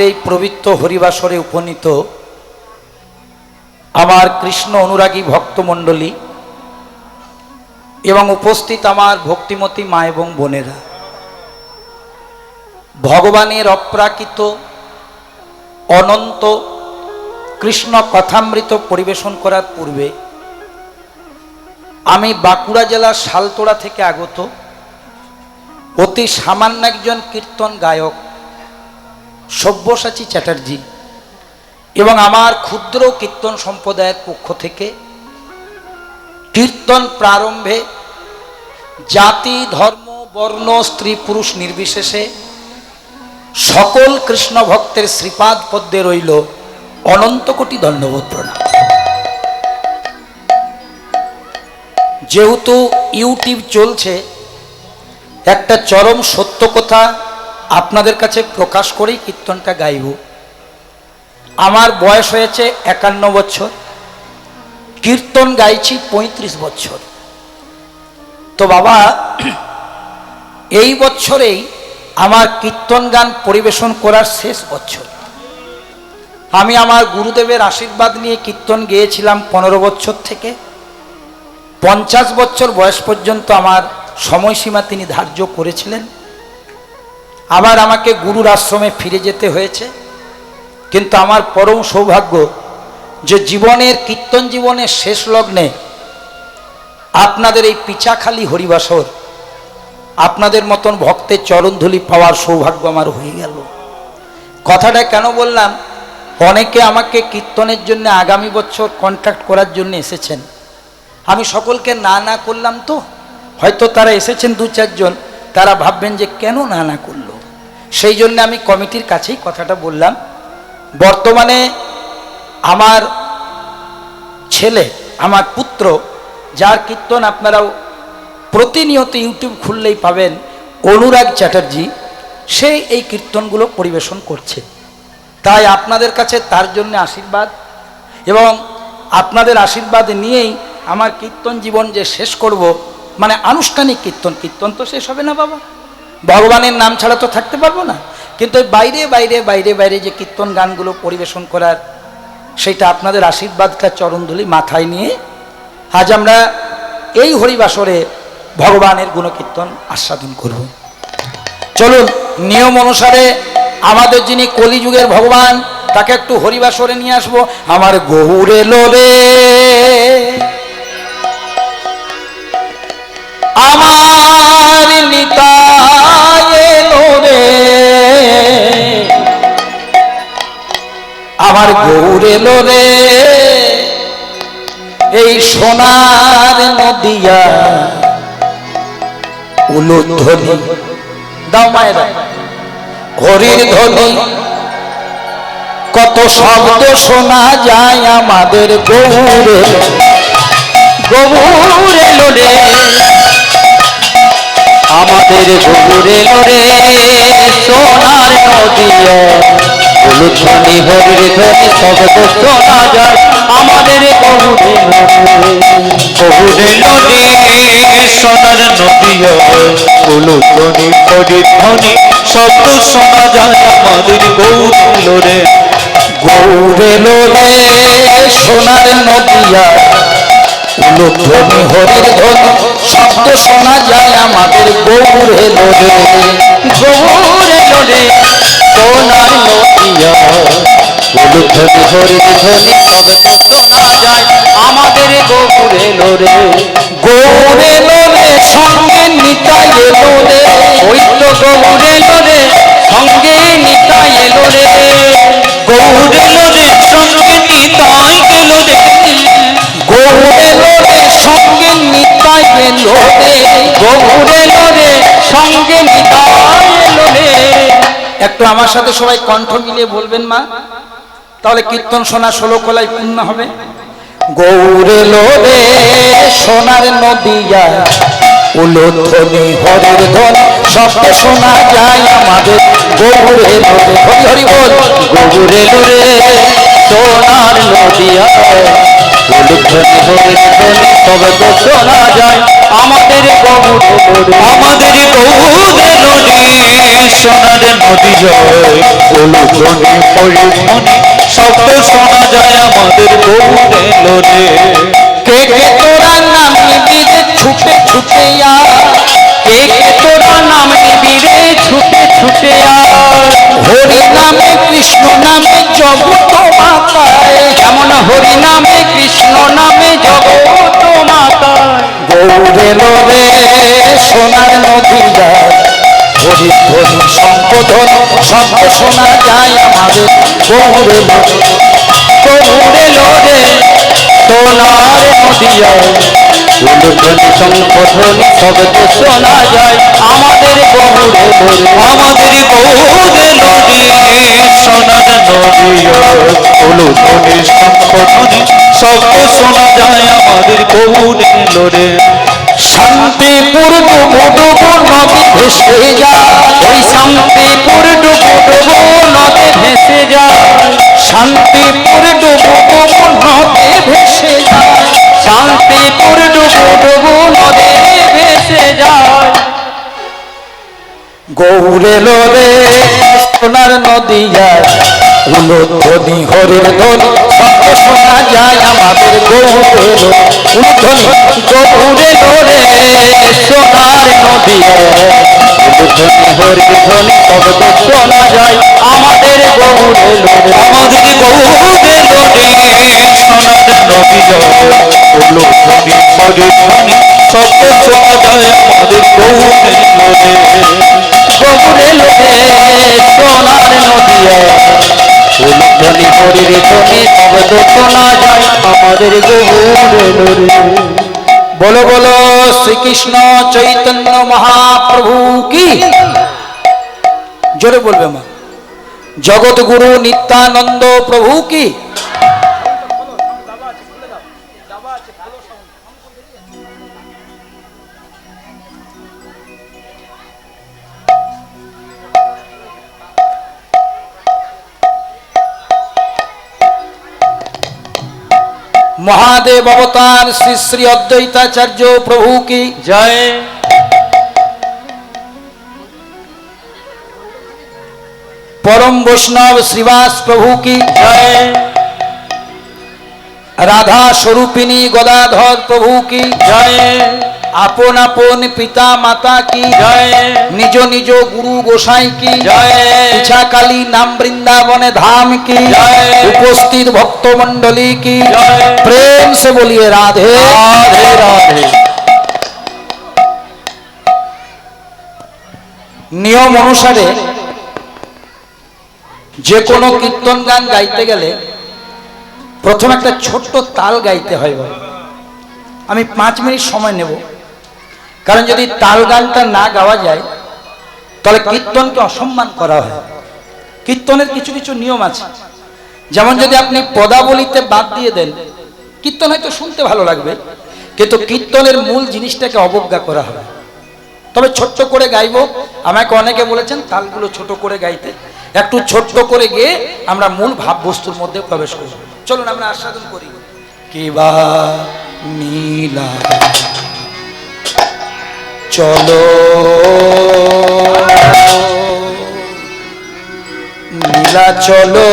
এই পবিত্র হরিবাসরে উপনীত আমার কৃষ্ণ অনুরাগী ভক্তমণ্ডলী এবং উপস্থিত আমার ভক্তিমতী মা এবং বোনেরা, ভগবানের অপ্রাকৃত অনন্ত কৃষ্ণ কথামৃত পরিবেশন করার পূর্বে আমি বাঁকুড়া জেলার শালতোড়া থেকে আগত অতি সামান্য একজন কীর্তন গায়ক সব্যসাচী চ্যাটার্জি এবং আমার ক্ষুদ্র কীর্তন সম্প্রদায়ের পক্ষ থেকে কীর্তন প্রারম্ভে জাতি ধর্ম বর্ণ স্ত্রী পুরুষ নির্বিশেষে সকল কৃষ্ণ ভক্তের শ্রীপাদ পদ্মে রইল অনন্ত কোটি দণ্ডবোধ প্রণাম। যেহেতু ইউটিউব চলছে, একটা চরম সত্য কথা আপনাদের কাছে প্রকাশ করেই কীর্তনটা গাইব। আমার বয়স হয়েছে 51 বছর, কীর্তন গাইছি 35 বছর। তো বাবা, এই বছরেই আমার কীর্তন গান পরিবেশন করার শেষ বছর। আমি আমার গুরুদেবের আশীর্বাদ নিয়ে কীর্তন গেয়েছিলাম 15 বছর থেকে 50 বছর বয়স পর্যন্ত আমার সময়সীমা তিনি ধার্য করেছিলেন। আবার আমাকে গুরুর আশ্রমে ফিরে যেতে হয়েছে, কিন্তু আমার পরম সৌভাগ্য যে জীবনের কীর্তন জীবনের শেষ লগ্নে আপনাদের এই পিচাখালি হরিবাসর আপনাদের মতন ভক্তের চরণধুলি পাওয়ার সৌভাগ্য আমার হয়ে গেল। কথাটা কেন বললাম, অনেকে আমাকে কীর্তনের জন্য আগামী বছর কন্ট্যাক্ট করার জন্য এসেছেন। আমি সকলকে না না করলাম, তো হয়তো তারা এসেছেন 2-4 জন, তারা ভাববেন যে কেন না না করলো। সেই জন্য আমি কমিটির কাছেই কথাটা বললাম। বর্তমানে আমার ছেলে, আমার পুত্র, যার কীর্তন আপনারাও প্রতিনিয়ত ইউটিউব খুললেই পাবেন, অনুরাগ চ্যাটার্জি, সে এই কীর্তনগুলো পরিবেশন করছে। তাই আপনাদের কাছে তার জন্য আশীর্বাদ, এবং আপনাদের আশীর্বাদ নিয়েই আমার কীর্তন জীবন যে শেষ করব, মানে আনুষ্ঠানিক কীর্তন, কীর্তন তো শেষ হবে না বাবা, ভগবানের নাম ছাড়া তো থাকতে পারবো না। কিন্তু বাইরে বাইরে বাইরে বাইরে যে কীর্তন গানগুলো পরিবেশন করার, সেটা আপনাদের আশীর্বাদটা চরণধুলি মাথায় নিয়ে আজ আমরা এই হরিবাসরে ভগবানের গুণকীর্তন আস্বাদন করব। চলুন, নিয়ম অনুসারে আমাদের যিনি কলিযুগের ভগবান, তাকে একটু হরিবাসরে নিয়ে আসবো। আমার গৌর এলো রে, আমার নিতাই এলো রে, আমার গৌর এলো রে, এই সোনার নদিয়া উলুধ্বনি দাও মায়েরা, হরির ধ্বনি কত শব্দ শোনা যায় আমাদের গৌরে, গৌর এলো রে, আমাদের গৌর এলো রে, সোনার নদিয়া উলুধ্বনি হরির ধ্বনি শব্দ শোনা যায় আমাদের গৌর এলো রে, গৌর এলো রে, সোনার নদিয়া উলুধ্বনি হরির ধ্বনি শব্দ শোনা যায় আমাদের গৌর এলো রে, গৌর এলো রে, সোনার নদিয়া উলুধ্বনি হরির ধ্বনি শব্দ শোনা যায় আমাদের গৌর এলো রে, গৌর এলো রে, সোনার নদিয়া উলুধ্বনি হরির ধ্বনি শব্দ শোনা যায় আমাদের গৌর এলো রে, গৌর এলো রে, সঙ্গে নিতাই এলো রে, ওই তো গৌর এলো রে, সঙ্গে নিতাই এলো রে, গৌর এলো রে, সঙ্গে নিতাই এলো রে, গৌর এলো রে, সঙ্গে নিতাই এলো রে, গৌর এলো রে, সঙ্গে নিতাই এলো রে। একটু আমার সাথে সবাই কণ্ঠ মিলিয়ে বলবেন মা, তাহলে কীর্তন শোনা 16 কলাই পূর্ণ হবে। গৌর এলো রে, সোনার নদিয়া উলুধ্বনি হরির ধ্বনি শব্দ শোনা যায় আমাদের গৌর এলো রে, হরি হরি বল, গৌর এলো রে, সোনার নদিয়া উলুধ্বনি হরির ধ্বনি শব্দ শোনা যায় আমাদের গৌরে নদী সোনার নদী জয় বলু ধ্বনি পরিধ্বনি শব্দ শোনা যায় আমাদের গৌরে নদী। কে কে তোরা নাম নিবি রে ছুটে ছুটে কে কে তোরা নাম নিবি রে ছুটে ছুটে হরি নামে কৃষ্ণ নামে জগৎ মাতায় এমন হরি নামে কৃষ্ণ নামে জগৎ মাতায় গৌরে লোরে সোনার নদী যায় হরি ধ্বনি সম্বোধন শব্দ শোনা যায় আমাদের গৌরে লোরে গৌরে লোরে সোনার নদিয়ায় উলুধ্বনি শঙ্খধ্বনি শব্দ শোনা যায় আমাদের গৌরে লোরে আমাদের গৌরে নদী সোনার নদিয়ায় উলুধ্বনি শঙ্খধ্বনি শব্দ শোনা যায় আমাদের গৌরে লোরে। শান্তিপুর ডুবু ডুবু নদী ভেসে যায় ওই শান্তিপুর ডুবু ডুবু নদী ভেসে যায় শান্তিপুর ডুবু ডুবু নদী ভেসে যায় শান্তিপুর ডুবু ডুবু নদী ভেসে যায় গৌরে লোরে সোনার নদী যায় উলুধ্বনি হরির ধ্বনি শব্দ শোনা যায় আমাদের গৌরে লোরে উলুধ্বনি গৌরে লোরে সোনার নদী উলুধ্বনি হরির ধ্বনি শব্দ শোনা যায় আমাদের গৌরে লোরে আমাদের গৌরে নদী সোনার নদী জয় উলুধ্বনি হরিধ্বনি শব্দ শোনা যায় আমাদের গৌরে লোরে। গৌরে লোরে সোনার নদী উলুধ্বনি হরির ধ্বনি শব্দ শোনা যায় আমাদের গৌরে লোরে। বলো বলো শ্রীকৃষ্ণ চৈতন্য মহাপ্রভু কি জোরে বলবে মা জগৎগুরু নিত্যানন্দ প্রভু কি। মহাদেব অবতার শ্রী শ্রী অদ্বৈতাচার্য প্রভু কি জয়। परम वैष्णव श्रीवास प्रभु की जय। राधा स्वरूपिणी गदाधर प्रभु की जय। आपन आपन पिता माता की जय। निज निज गुरु गोसाई की जय। इच्छा काली नाम वृंदावन धाम की जय। उपस्थित भक्त मंडली की जय। प्रेम से बोलिए राधे राधे राधे। नियम अनुसारे যে কোনো কীর্তন গান গাইতে গেলে প্রথমে একটা ছোট্ট তাল গাইতে হয়। আমি 5 মিনিট সময় নেব, কারণ যদি তাল গানটা না গাওয়া যায় তাহলে কীর্তনকে অসম্মান করা হয়। কীর্তনের কিছু কিছু নিয়ম আছে, যেমন যদি আপনি পদাবলিতে বাদ দিয়ে দেন কীর্তন হয়তো শুনতে ভালো লাগবে, কিন্তু কীর্তনের মূল জিনিসটাকে অবজ্ঞা করা হয়। তবে ছোট্ট করে গাইবো, আমাকে অনেকে বলেছেন তালগুলো ছোট করে গাইতে, একটু ছোট্ট করে গিয়ে আমরা মূল ভাববস্তুর মধ্যে প্রবেশ করব। চলুন আমরা আস্বাদন করি। কিবা নীলা চলো নীলা চলো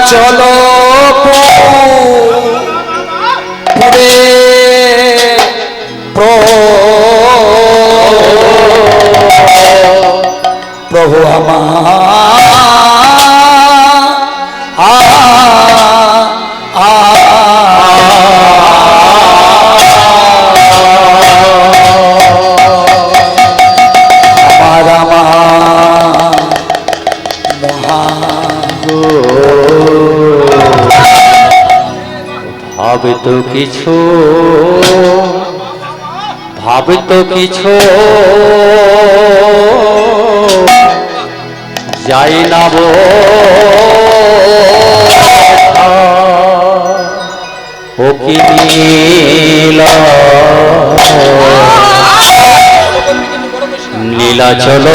চলো পুরে প্রভু আমার মহা ভাবে তো কিছু যাই না ও কি নীলা চলো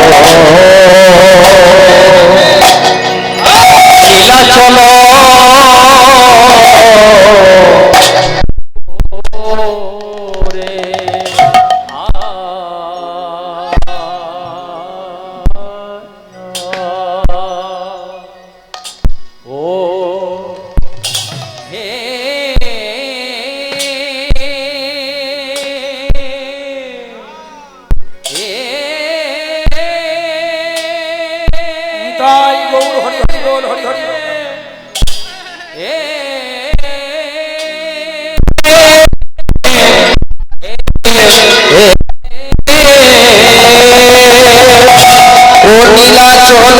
তাই গৌর হরি হরি বল, হরি হরি বল। ও নীলা চলো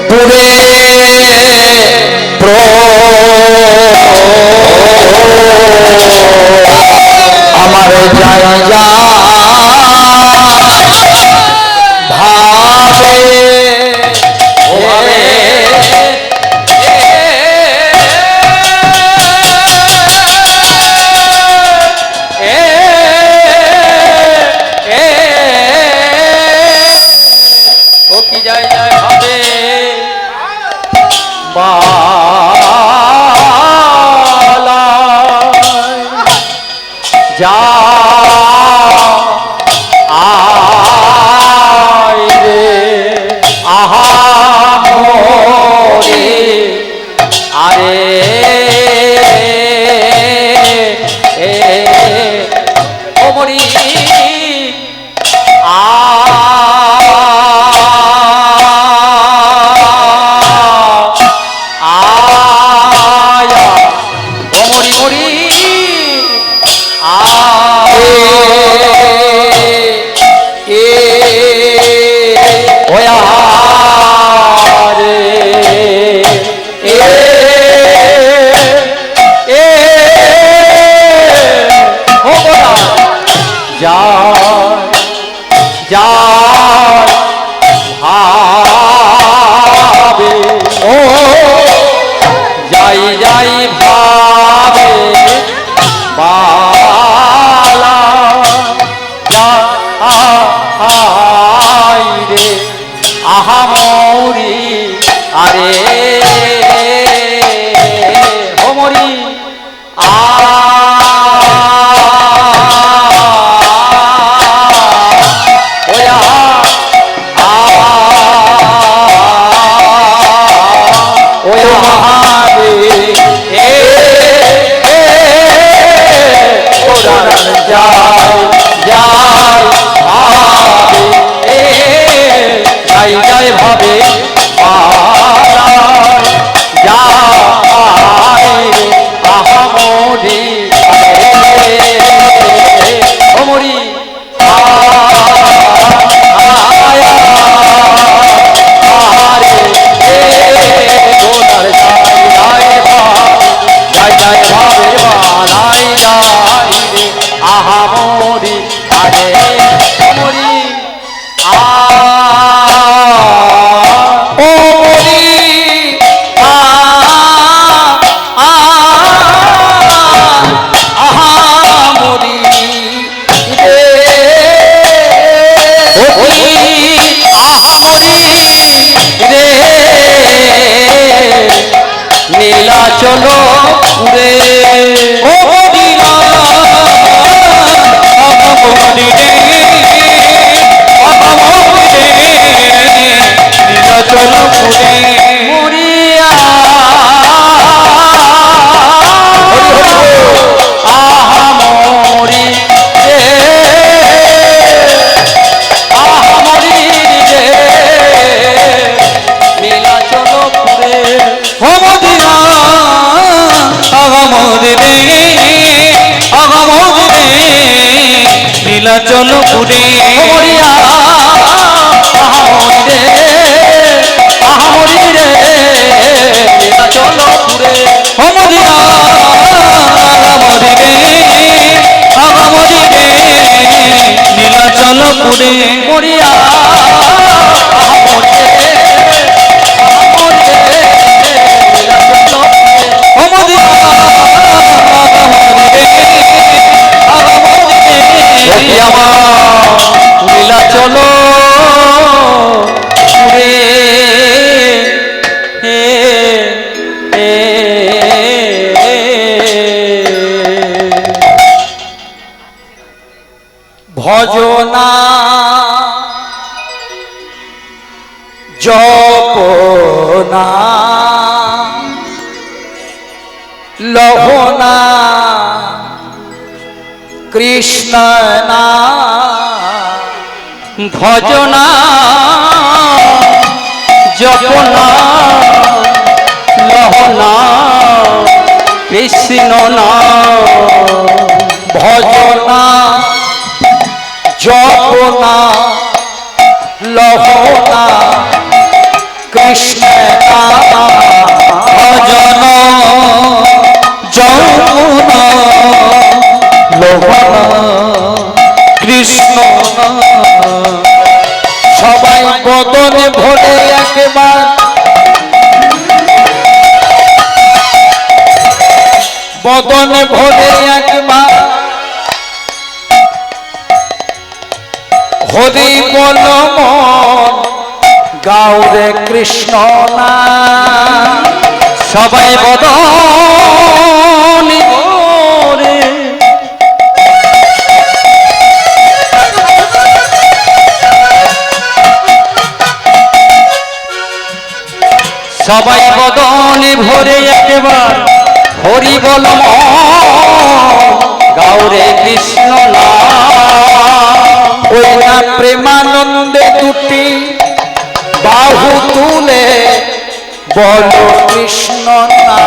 পুরে আমার যায় যা ভাবে ও কি যায় যায় হবে যা আয় রে আহা মোরে আরে ও মরি আয়া ও মরি মরি ভাবে ও যাই যাই ভাবে বালা আই রে আহা মরি আরে ও মরি ভাবে আহামরি অমরি আহামরি আরে অমরি নীলা চলো পুরে ও নীলা নীলা চলো পুরে মরিয়া আহা মরি রে আহা মরি রে নীলা চলো পুরে নীলা চলো পুরে আহামরি রে নীলা চলো পুরে শুনে মরিয়া লীলা চলো রে ভজনা জপনা লহনা কৃষ্ণ না ভজনা জপনা লহনা কৃষ্ণ না ভজনা জপনা লহনা কৃষ্ণ না ভজন যৌনা লোভনা কৃষ্ণ সবাই বদনে ভরে একবার বদনে ভরে একবার হরি বল মন গাউরে কৃষ্ণ না সবাই বদনি ভরে সবাই বদনে ভরে একবার হরি বল গাউরে কৃষ্ণ না ওই না প্রেমানন্দে দুটি বাহু তুলে বল কৃষ্ণ না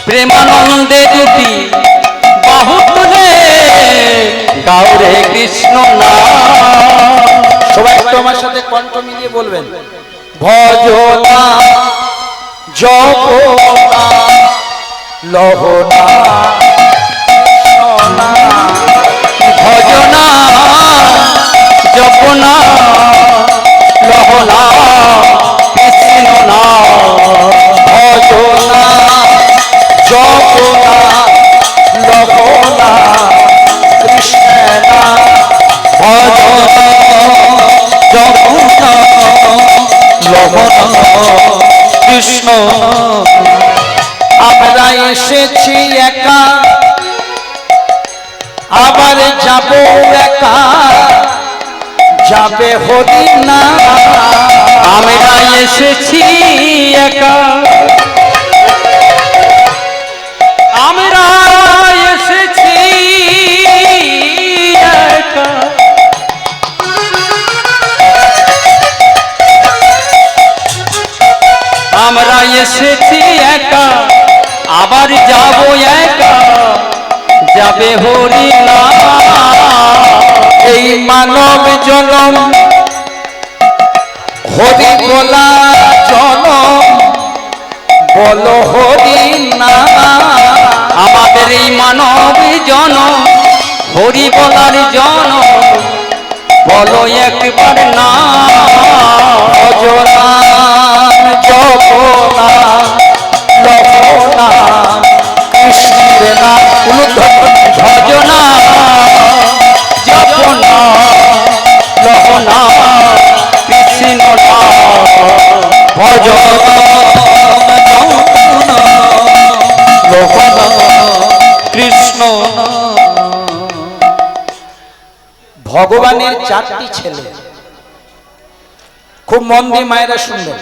প্রেমানন্দে দুটি বাহু তুলে গাউরে কৃষ্ণ না সবাই একটু আমার সাথে কণ্ঠ মিলিয়ে বলবেন ভজনা জপনা লহনা কৃষ্ণ না ভজনা জপনা লহনা কৃষ্ণ না ভজনা জপনা লহনা কৃষ্ণ না ভজনা জপনা লহনা কৃষ্ণ আমরা এসেছি একা আবার যাব একা যাবে হরি না আমরা এসেছি একা আমরা এসেছি একা আমরা এসেছি একা আবার যাব একা যাবে হরি না এই মানব জনম হরি বলা জনম বল হরি না আমাদের এই মানব জন হরি বলার জন বলো একবার না ভজনা জপনা লহনা কৃষ্ণের না ভজনা জপনা লহনা কৃষ্ণ না ভজনা জপনা লহনা কৃষ্ণ না ভগবানের চারটি ছেলে খুব মন দিয়ে মায়েরা শুনবেন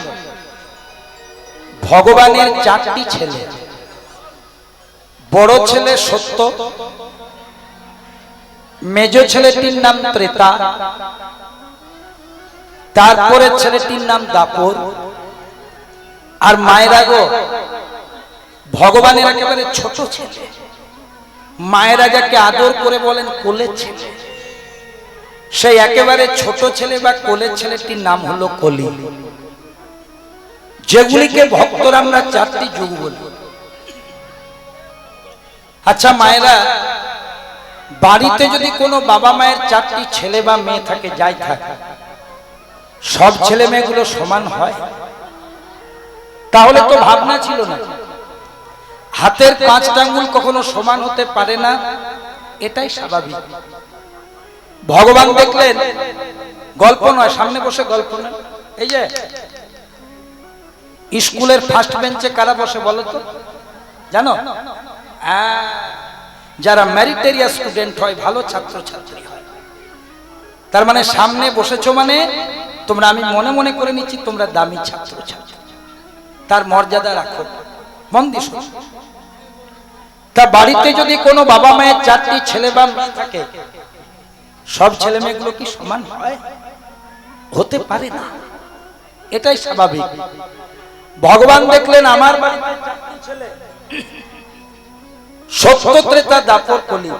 ভগবানের চারটি ছেলে বড় ছেলে সত্য মেজ ছেলেটির নাম ত্রেতা তারপরে ছেলেটির নাম দাপর আর মায়েরা গো ভগবানের একেবারে ছোট ছেলে মায়েরা যাকে আদর করে বলেন কোলের ছেলে সেই একেবারে ছোট ছেলে বা কোলের ছেলেটির নাম হলো কলি যেগুলিকে ভক্তরা আমরা চারটি যুগ বলি আচ্ছা মায়েরা বাড়িতে যদি কোনো বাবা মায়ের 4টি ছেলে বা মেয়ে থাকে, যাই থাকে, সব ছেলে মেয়েগুলো সমান হয়? তাহলে তো ভাবনা ছিল না। হাতের 5টা আঙ্গুল কখনো সমান হতে পারে না, এটাই স্বাভাবিক। ভগবান দেখলেন, গল্প নয়, সামনে বসে গল্প নয়, এই যে স্কুলের ফার্স্ট বেঞ্চে কারা বসে বলো তো, জানো? যারা মেরিটেরিয়াস স্টুডেন্ট হয়, ভালো ছাত্র ছাত্রী হয়। তার মানে সামনে বসেছো মানে তোমরা, আমি মনে মনে করে নিচ্ছি তোমরা দামি ছাত্র ছাত্রী, তার মর্যাদা রাখো। মন দিয়ে শোনো। তা বাড়িতে যদি কোনো বাবা মায়ের 4টি ছেলে বা মেয়ে থাকে, সব ছেলে মেয়েগুলো কি সমান হয়? হতে পারে না, এটাই স্বাভাবিক। ভগবান দেখলেন আমার বাড়িতে 4টি ছেলে, সত্য, ত্রেতা, দ্বাপর, কলি,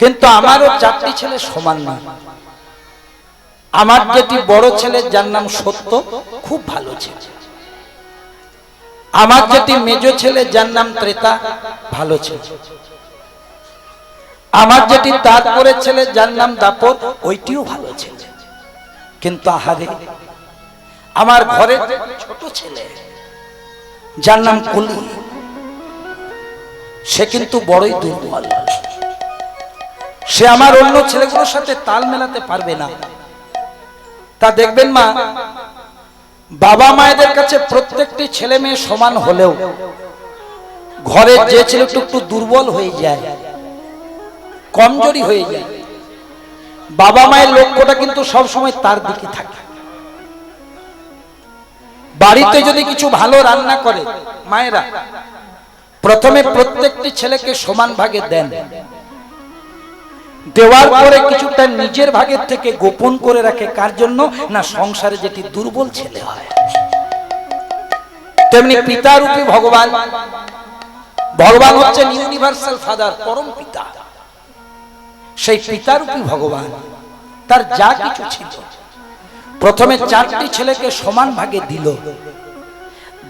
কিন্তু আমারও 4টি ছেলে সমান না। আমার যেটি বড় ছেলে, যার নাম সত্য, খুব ভালো ছেলে। আমার যেটি মেজ ছেলে, যার নাম ত্রেতা, ভালো ছেলে। আমার যেটি তারপরে ছেলে, যার নাম দ্বাপর, ওইটিও ভালো ছেলে। কিন্তু আহারে, আমার ঘরের ছোট ছেলে, যার নাম কলি, সে কিন্তু বড়ই দুর্বল। সে আমার অন্য ছেলেগুলোর সাথে তাল মেলাতে পারবে না। তা দেখবেন মা, বাবা মায়েদের কাছে প্রত্যেকটি ছেলে মেয়ে সমান হলেও ঘরের যে ছেলেটা একটু দুর্বল হয়ে যায়, কমজোরি হয়ে যায়, বাবা মায়ের লক্ষ্যটা কিন্তু সব সময় তার দিকে থাকে। বাড়িতে যদি কিছু ভালো রান্না করে মায়েরা, প্রথমে প্রত্যেকটি ছেলেকে সমান ভাগে দেন, দেওয়ার পরে কিছুটা নিজের ভাগের থেকে গোপন করে রাখে। কার জন্য? না, সংসারে যেটি দুর্বল ছেলে হয়। তেমনি পিতারূপী ভগবান, ভগবান হচ্ছেন ইউনিভার্সাল ফাদার, পরম পিতা। সেই পিতারূপী ভগবান তার যা কিছু ছিল প্রথমে 4টি ছেলেকে সমান ভাগে দিল।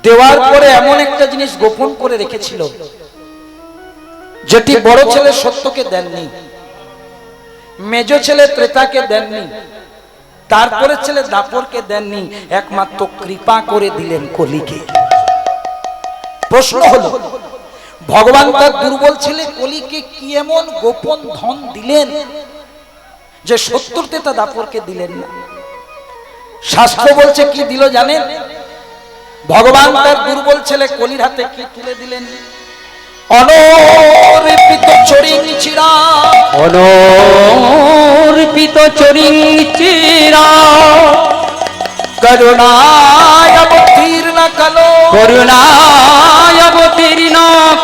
দেওয়ার পরে এমন একটা জিনিস গোপন করে রেখেছিল, যেটি বড় ছেলে সত্যকে দেননি, মেজ ছেলে ত্রেতাকে দেননি, তারপরে ছেলে দ্বাপরকে দেননি, একমাত্র কৃপা করে দিলেন কলিকে। প্রশ্ন হলো, ভগবান তার দুর্বল ছেলে কলিকে কি এমন গোপন ধন দিলেন যে 70 ত্রেতা দ্বাপরকে দিলেন না? শাস্ত্র বলছে কি দিল জানেন? ভগবান তার দুর্বল ছেলে কলির হাতে কি তুলে দিলেন? অনর্পিত চরিং চিরা, অনর্পিত চরিং চিরা, করুণায় অবতীর্ণ কালো, করুণায় অবতীর্ণ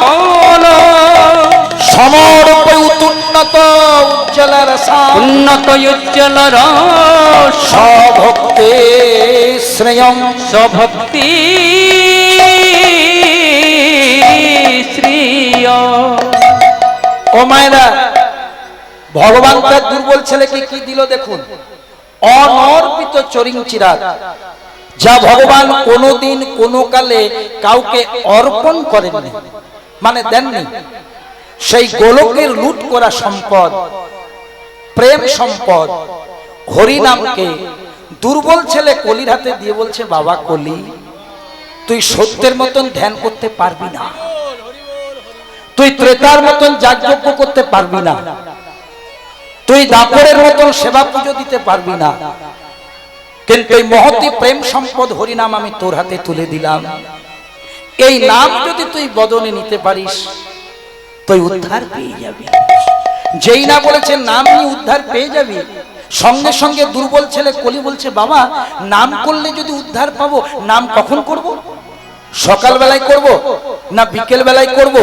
কালো, সমর্প উন্নত উজ্জ্বল রসা, উন্নত উজ্জ্বল রস, স্বভক্তে শ্রেয়ং, স্বভক্তি শ্রিয়। ও মায়েরা, ভগবান তার দুর্বল ছেলেকে কি দিল দেখুন, অনর্পিত চরিং চিরাগ, যা ভগবান কোনোদিন কোনো কালে কাউকে অর্পণ করেননি, মানে দেননি। সেই গোলকের লুট করা সম্পদ, প্রেম সম্পদ, হরিনামকে দুর্বল ছেলে কলির হাতে দিয়ে বলছে, বাবা কলি, তুই সত্যের মতন ধ্যান করতে পারবি না, তুই ত্রেতার মতন যাগযজ্ঞ করতে পারবি না, তুই দ্বাপরের মতন সেবা পুজো দিতে পারবি না, কিন্তু এই মহতি প্রেম সম্পদ হরিনাম আমি তোর হাতে তুলে দিলাম। এই নাম যদি তুই বদনে নিতে পারিস, তুই উদ্ধার পেয়ে যাবি। যেই না বলেছে নাম নিয়ে উদ্ধার পেয়ে যাবি, সঙ্গে সঙ্গে দুর্বল ছেলে কলি বলছে, বাবা নাম করলে যদি উদ্ধার পাবো, নাম কখন করব? সকাল বেলায় করব, না বিকেল বেলায় করব,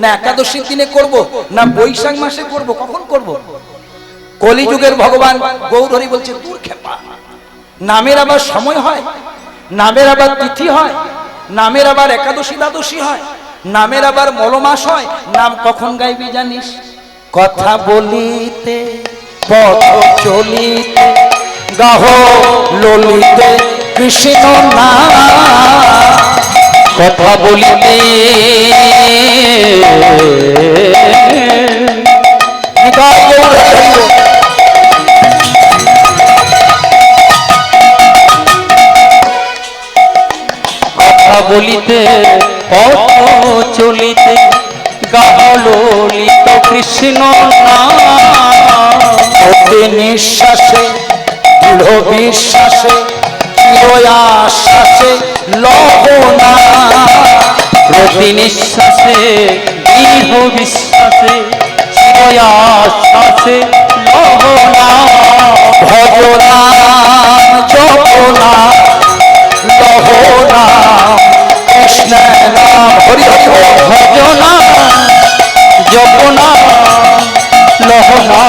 না একাদশীর দিনে করব, না বৈশাখ মাসে করব, কখন করব? কলিযুগের ভগবান গৌরহরি বলছে, দূর খেপা, নামের আবার সময় হয়, নামের আবার তিথি হয়, নামের আবার একাদশী দ্বাদশী হয়, নামের আবার মলমাস হয়, নাম কখন গাইবি জানিস? কথা বলিতে পথ চলিতে গাহ ললিতে কৃষ্ণ নাম, কথা বলিতে গাহলিত কৃষ্ণ নাম প্রতি নিঃশ্বাসে দৃঢ় বিশ্বাসে চিরয়াশ্বাসে লহনা প্রতি নিঃশ্বাসে দৃঢ় বিশ্বাসে চিরয়াশ্বাসে লহনা ভজনাম জপনা লহনা কৃষ্ণ নাম হরি হরি বল। ভজনা জপনা লহনা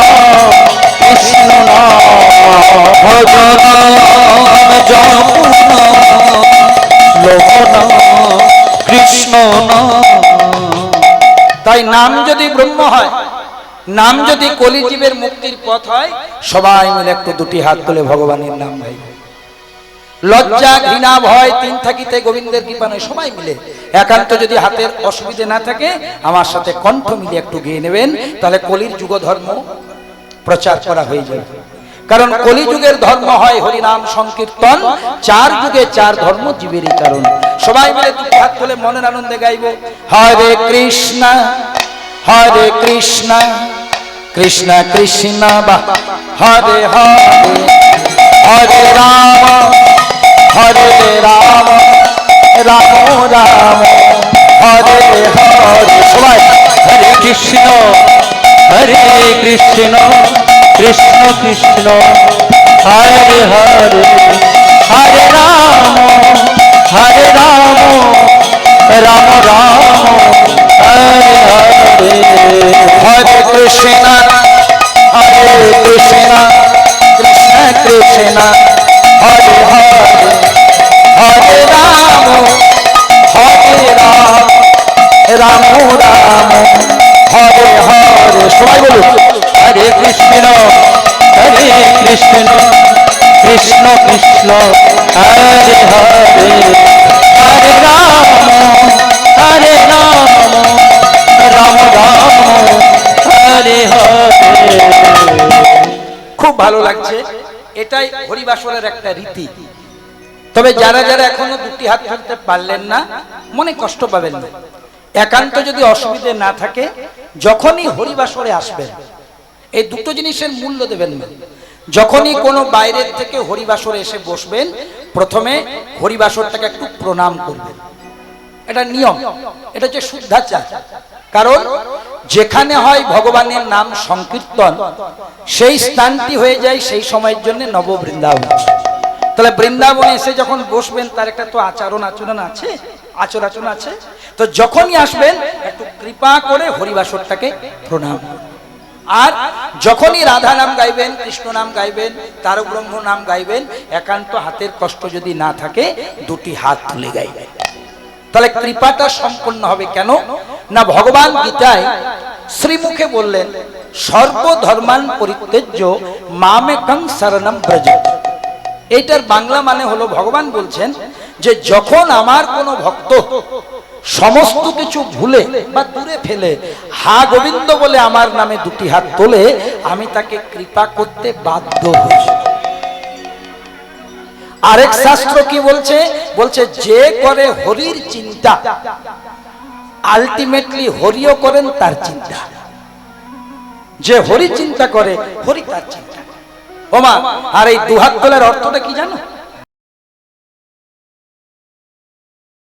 কৃষ্ণ নাম ভজনা জপনা লহনা কৃষ্ণ নাম। তাই নাম যদি ব্রহ্ম হয়, নাম যদি কলিজীবের মুক্তির পথ হয়, সবাই মিলে একটু দুটি হাত তুলে ভগবানের নাম গাই। লজ্জা ঘৃণা ভয় তিন থাকিতে গোবিন্দের কৃপা নয়, সবাই মিলে একান্ত যদি হাতের অসুবিধে না থাকে আমার সাথে কণ্ঠ মিলে একটু গেয়ে নেবেন, তাহলে কলির যুগ ধর্ম প্রচার করা হয়ে যাবে। কারণ কলিযুগের ধর্ম হয় হরিনাম সংকীর্তন, চার যুগে চার ধর্ম জীবেরই কারণ। সবাই মিলে দুটি হাত তুলে মনের আনন্দে গাইব, হরে কৃষ্ণ হরে কৃষ্ণ কৃষ্ণ কৃষ্ণ হরে হরে হরে রাম হরে রাম রাম রাম হরে হরে। সবাই হরে কৃষ্ণ কৃষ্ণ কৃষ্ণ হরে হরে হরে রাম রাম রাম হরে হরে। হরে কৃষ্ণ হরে কৃষ্ণ কৃষ্ণ কৃষ্ণ হরে হরে হরে রাম রাম রাম হরে হরে। সবাই বলুন, হরে কৃষ্ণ কৃষ্ণ কৃষ্ণ হরে হরে হরে রাম রাম রাম হরে হরে। খুব ভালো লাগছে, এটাই হরিবাসরের একটা রীতি। তবে যারা যারা এখনো দুটি হাত তুলতে পারলেন না, মনে কষ্ট পাবেন না। একান্ত যদি অসুবিধে না থাকে, যখনই হরিবাসরে আসবেন এই দুটো জিনিসের মূল্য দেবেন না। যখনই কোনো বাইরের থেকে হরিবাসরে এসে বসবেন, প্রথমে হরিবাসরটাকে একটু প্রণাম করবেন। এটা নিয়ম, এটা হচ্ছে শুদ্ধাচার। কারণ যেখানে হয় ভগবানের নাম সংকীর্তন, সেই স্থানটি হয়ে যায় সেই সময়ের জন্য নব বৃন্দাবন। তাহলে বৃন্দাবনে এসে যখন বসবেন, তার একটা তো আচরণ আছে, আচরণ আছে। তো যখনই আসবেন একটু কৃপা করে হরিবাসরটাকে প্রণাম করবেন। আর যখনই রাধা নাম গাইবেন, কৃষ্ণ নাম গাইবেন, তারক ব্রহ্ম নাম গাইবেন, একান্ত হাতের কষ্ট যদি না থাকে দুটি হাত তুলে গাইবেন, তাহলে কৃপাটা সম্পন্ন হবে। কেন না, ভগবান গীতায় শ্রীমুখে বললেন, সর্বধর্মান পরিত্যজ্য মামেকং শরণম ব্রজ। এইটার বাংলা মানে হলো, ভগবান বলছেন যে যখন আমার কোনো ভক্ত সমস্ত কিছু ভুলে বা দূরে ফেলে হা গোবিন্দ বলে আমার নামে দুটি হাত তোলে, আমি তাকে কৃপা করতে বাধ্য হই। আরেক শাস্ত্র কি বলছে? বলছে যে করে হরির চিন্তা, আলটিমেটলি হরিও করেন তার চিন্তা। যে হরি চিন্তা করে, হরি তার চিন্তা। ওমা, আর এই দুহাত তোলার অর্থটা কি জানো?